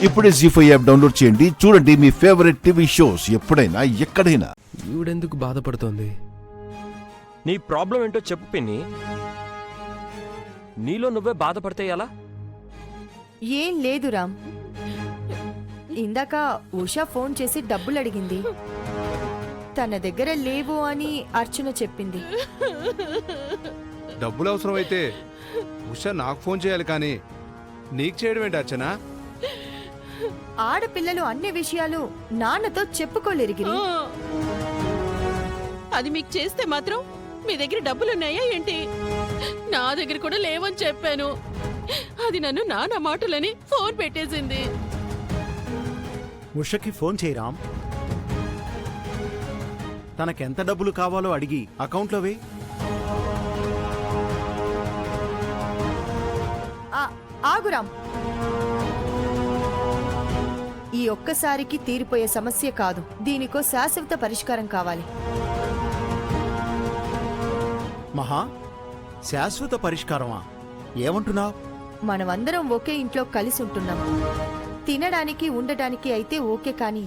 ఇప్పుడే జీ5 app download చేయండి. చూడండి మీ ఫేవరెట్ టీవీ షోస్ ఎప్పుడైనా ఎక్కడైనా. ఈవిడెందుకు బాధపడుతోంది? నీ ప్రాబ్లం ఏంటో చెప్పు పిన్ని. నీలో నువ్వే బాధపడితే ఎలా? ఏం లేదు రామ్. ఇందాక ఉషా ఫోన్ చేసి డబ్బులు అడిగింది. తన దగ్గర లేవు అని అర్చన చెప్పింది. డబ్బులు అవసరమైతే ఉషా నాకు ఫోన్ చేయాలి, కానీ నీకు చేయడం ఏంటి అర్చన? ఆడపిల్లలు అన్ని విషయాలు నాన్నతో చెప్పుకోలేరు గిరి. అది మీకు చేస్తే మాత్రం మీ దగ్గర డబ్బులున్నాయా ఏంటి? నా దగ్గర కూడా లేవని చెప్పాను. అది నన్ను నాన్న మాటలని ఫోన్ పెట్టేసింది. ఉషకి ఫోన్ చేయరాం. తనకెంత డబ్బులు కావాలో అడిగి అకౌంట్లో వేయి. ఆగురాం. ఈ ఒక్కసారికి తీరిపోయే సమస్య కాదు, దీనికో శాశ్వత పరిష్కారం కావాలి. మహా, శాశ్వత పరిష్కారమా? ఏమంటున్నావు? మనమందరం ఒకే ఇంట్లో కలిసి ఉంటున్నాం. తినడానికి ఉండటానికి అయితే ఓకే, కానీ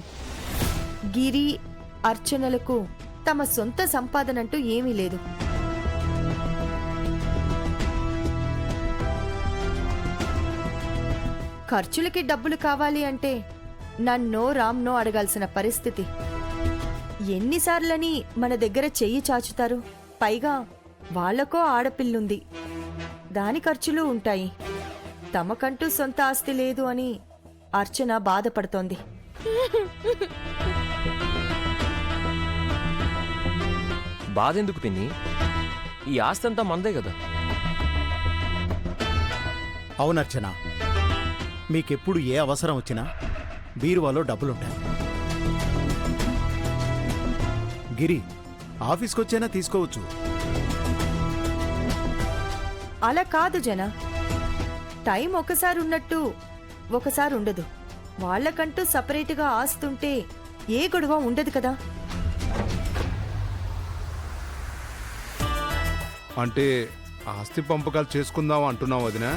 గిరి అర్చనలకు తమ సొంత సంపాదనంటూ ఏమీ లేదు. ఖర్చులకి డబ్బులు కావాలి అంటే నన్నో రామ్నో అడగాల్సిన పరిస్థితి. ఎన్నిసార్లని మన దగ్గర చెయ్యి చాచుతారు? పైగా వాళ్లకో ఆడపిల్లుంది, దాని ఖర్చులు ఉంటాయి. తమకంటూ సొంత ఆస్తి లేదు అని అర్చన బాధపడుతోంది. బాధెందుకు పిన్ని? ఈ ఆస్తంతా మందే కదా. అవునర్చన, మీకెప్పుడు ఏ అవసరం వచ్చినా బీరువాలో డబ్బులుంటాయి. గిరి, ఆఫీస్కొచ్చైనా తీసుకోవచ్చు. అలా కాదు జన. టైం ఒకసారి ఉన్నట్టు ఒకసారి ఉండదు. వాళ్లకంటూ సపరేటుగా ఆస్తుంటే ఏ గొడవ ఉండదు కదా. అంటే ఆస్తి పంపకాలు చేసుకుందాం అంటున్నావు వదినా?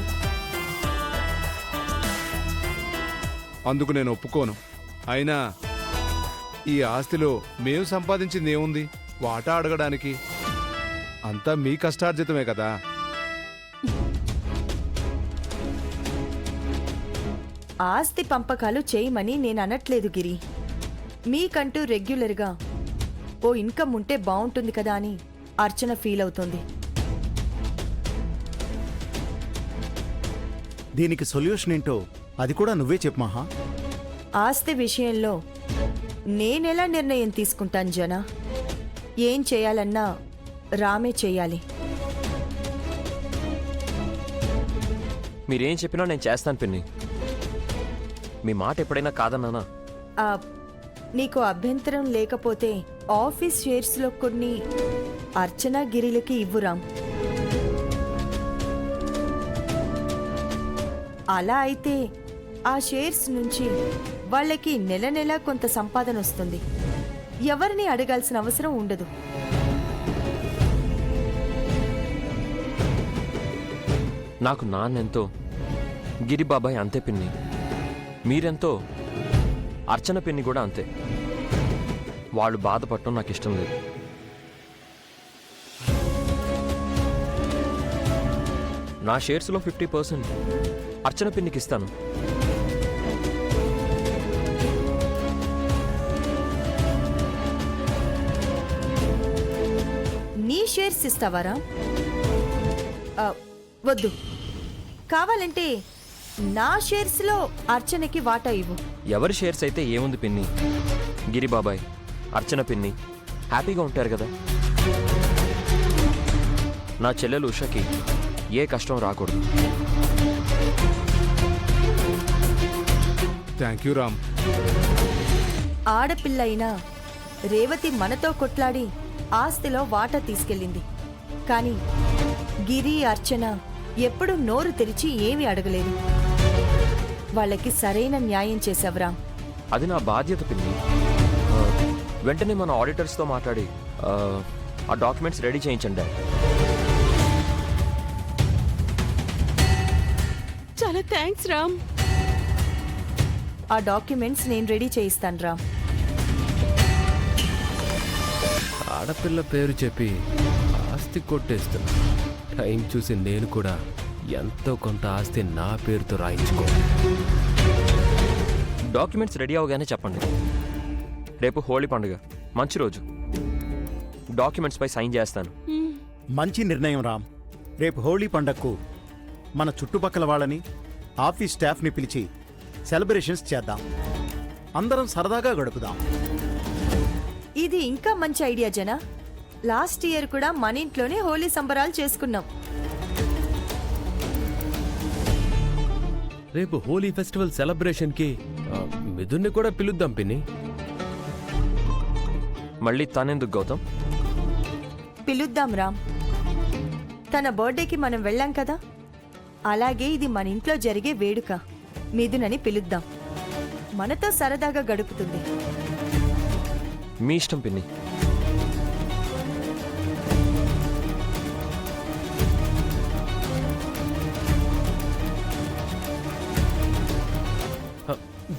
అందుకు నేను ఒప్పుకోను. అయినా ఈ ఆస్తిలో మేము సంపాదించింది ఏముంది వాటా అడగడానికి? అంతా మీ కష్టార్జితమే కదా. ఆస్తి పంపకాలు చేయమని నేను అనట్లేదు గిరి. మీకంటూ రెగ్యులర్గా ఓ ఇన్కమ్ ఉంటే బావుంటుంది కదా అని అర్చన ఫీల్ అవుతుంది. దీనికి సొల్యూషన్ ఏంటో అది కూడా నువ్వే చెప్పు మహా. ఆస్తి విషయంలో నేనెలా నిర్ణయం తీసుకుంటాను జన? ఏం చేయాలన్నా రామే చేయాలి. మీరేం చెప్పినా నేను చేస్తాను పిన్ని. మీ మాట ఎప్పుడైనా కాదన్నానా? నీకు అభ్యంతరం లేకపోతే ఆఫీస్ షేర్స్లో కొన్ని అర్చన గిరిలకి ఇవ్వురాం. అలా అయితే ఆ షేర్స్ నుంచి వాళ్ళకి నెల నెలా కొంత సంపాదన వస్తుంది. ఎవరిని అడగాల్సిన అవసరం ఉండదు. నాకు నాన్నెంతో గిరిబాబాయ్ అంతే పిన్ని. మీరెంతో అర్చన పిన్ని కూడా అంతే. వాళ్ళు బాధపడటం నాకు ఇష్టం లేదు. నా షేర్స్లో 50% అర్చన పిన్నికి ఇస్తాను. నీ షేర్స్ ఇస్తావారా? వద్దు. కావాలంటే నా షేర్స్లో అర్చనకి వాటా ఇవ్వు. ఎవరి షేర్స్ అయితే ఏముంది పిన్ని? గిరిబాబాయ్, అర్చన పిన్ని హ్యాపీగా ఉంటారు కదా. నా చెల్లెలు ఉషకి ఏ కష్టం రాకూడదు. Thank you Ram. ఆడపిల్ల అయినా రేవతి మనతో కొట్లాడి ఆస్తిలో వాటా తీసుకెళ్ళింది. కానీ గిరి అర్చన ఎప్పుడు నోరు తెరిచి ఏమీ అడగలేదు. వాళ్ళకి సరైన న్యాయం చేసావురా. అది నా బాధ్యత పిన్ని. వెంటనే మన ఆడిటర్స్తో మాట్లాడి ఆ డాక్యుమెంట్స్ రెడీ చేయించండి. చాలా థ్యాంక్స్ రామ్. ఆ డాక్యుమెంట్స్ నేను రెడీ చేయిస్తాను రామ్. ఆడపిల్ల పేరు చెప్పి ఆస్తి కొట్టేస్తున్నా. టైం చూసి నేను కూడా ఎంతో కొంత ఆస్తి నా పేరుతో రాయించుకోవాలి. డాక్యుమెంట్స్ రెడీ అవగానే చెప్పండి. రేపు హోలీ పండుగ, మంచి రోజు. డాక్యుమెంట్స్పై సైన్ చేస్తాను. మంచి నిర్ణయం రామ్. రేపు హోళీ పండగకు మన చుట్టుపక్కల వాళ్ళని, ఆఫీస్ స్టాఫ్ని పిలిచి సెలబ్రేషన్స్ చేద్దాం. అందరం సరదాగా గడుపుదాం. ఇది ఇంకా మంచి ఐడియా జనా. లాస్ట్ ఇయర్ కూడా మన ఇంట్లోనే హోలీ సంబరాలు చేసుకున్నాం. రేపు హోలీ ఫెస్టివల్ సెలబ్రేషన్కి మిథున్ని కూడా పిలుద్దాం పిన్ని. మళ్ళీ తనెందుకు గౌతమ్? పిలుద్దాం రామ్. తన బర్త్డేకి మనం వెళ్ళాం కదా, అలాగే ఇది మన ఇంట్లో జరిగే వేడుక. మిథునని పిలుద్దాం. మనతో సరదాగా గడుపుతుంది. మీ ఇష్టం పిన్ని.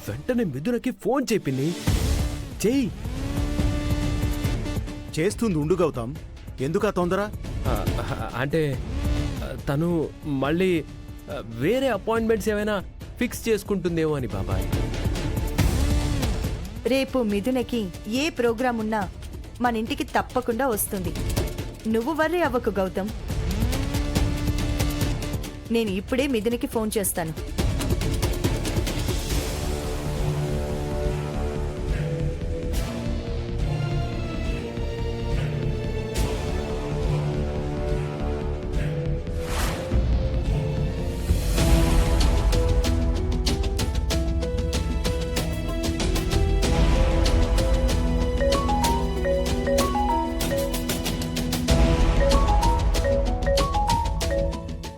వెంటనే మిథునకి ఫోన్ చేయి పిన్ని. చెయ్యి. చేస్తుంది ఉండు గౌతమ్. ఎందుకా తొందర? అంటే తను మళ్ళీ వేరే అపాయింట్మెంట్స్ ఏమైనా ఫిక్స్ చేసుకుంటుందేమో అని బాబాయ్. రేపు మిథునకి ఏ ప్రోగ్రాం ఉన్నా మన ఇంటికి తప్పకుండా వస్తుంది. నువ్వు వర్రీ అవ్వకు గౌతమ్. నేను ఇప్పుడే మిథునకి ఫోన్ చేస్తాను.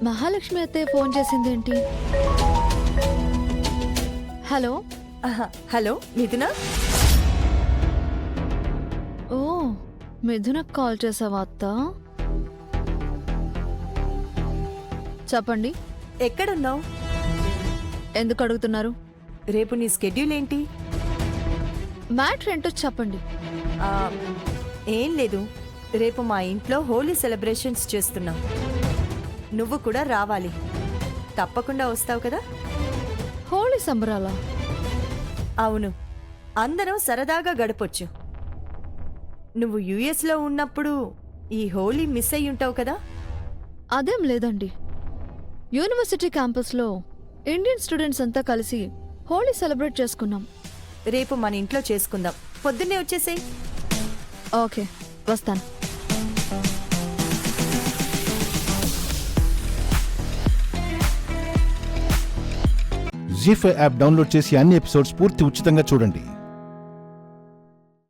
మహాలక్ష్మి అత్తయ్య ఫోన్ చేసిందేంటి? హలో. ఆహా, హలో మిథున. ఓ, మిథునకు కాల్ చేసావా అత్త? చెప్పండి. ఎక్కడున్నావు? ఎందుకు అడుగుతున్నారు? రేపు నీ స్కెడ్యూల్ ఏంటి? మ్యాటర్ ఏంటో చెప్పండి. ఆ, ఏం లేదు. రేపు మా ఇంట్లో హోలీ సెలబ్రేషన్స్ చేస్తున్నాం. నువ్వు కూడా రావాలి. తప్పకుండా వస్తావు కదా? హోళీ సంబరాలా? అవును, అందరం సరదాగా గడపొచ్చు. నువ్వు యుఎస్లో ఉన్నప్పుడు ఈ హోలీ మిస్ అయ్యి ఉంటావు కదా? అదేం లేదండి. యూనివర్సిటీ క్యాంపస్లో ఇండియన్ స్టూడెంట్స్ అంతా కలిసి హోళీ సెలబ్రేట్ చేసుకున్నాం. రేపు మన ఇంట్లో చేసుకుందాం. పొద్దున్నే వచ్చేసేయ్. ఓకే, వస్తాను. జీ5 యాప్ డౌన్లోడ్ చేసి అన్ని ఎపిసోడ్స్ పూర్తి ఉచితంగా చూడండి.